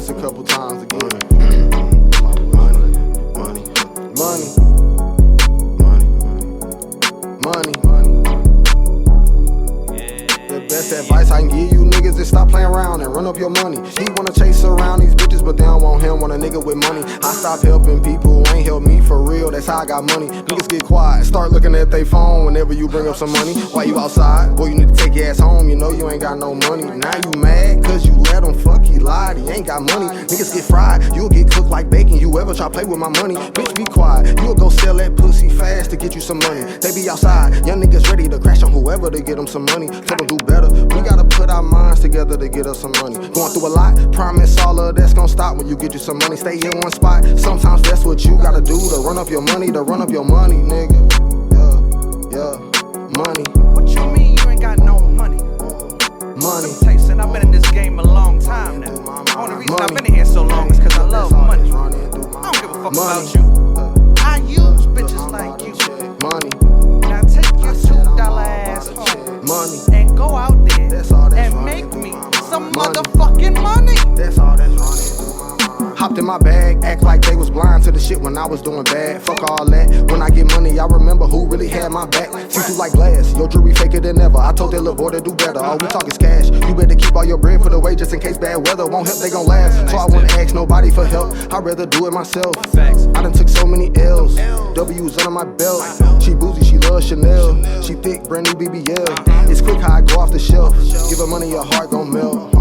this a couple times again. Money. The best advice I can give you niggas is stop playing around and run up your money. He wanna chase around these bitches, but they don't want him, want a nigga with money. I stop helping people who ain't help me for real, that's how I got money. Niggas get quiet, start looking at they phone whenever you bring up some money. Why you outside? Boy, you need to take your ass home, you know you ain't got no money. Now you mad cause you let him fuck, he lied, he ain't got money. Niggas get fried, you'll get cooked like bacon. You ever try to play with my money? Bitch, be quiet, you'll go sell that pussy fast to get you some money. They be outside, young niggas ready to crash on whoever to get them some money. Tell them do better, we gotta put our minds together to get us some money. Going through a lot, promise all of that's gonna stop when you get you some money. Stay in one spot, sometimes that's what you gotta do to run up your money, nigga. Yeah, money. What you mean you ain't got no money? Money. Tyson, I've been in this game a long time now. Only reason I've been in here so long is cause I love money. I don't give a fuck about you. I use bitches like you. Money. Now take your $2 ass home. Money. And go out there and make me some motherfucking money. That's all that's running. Hopped in my bag, act like they was blind to the shit when I was doing bad. Fuck all that. When I get money, I remember who really had my back. See through like glass, your jewelry faker than ever. I told that little boy to do better. All we talk is cash. You better keep all your bread put away just in case bad weather won't help. They gon' laugh. So I wouldn't ask nobody for help. I'd rather do it myself. I done took so many L's. W's under my belt. She boozy, she loves Chanel. She thick, brand new BBL. It's quick how I go off the shelf. Give her money, your heart gon' melt.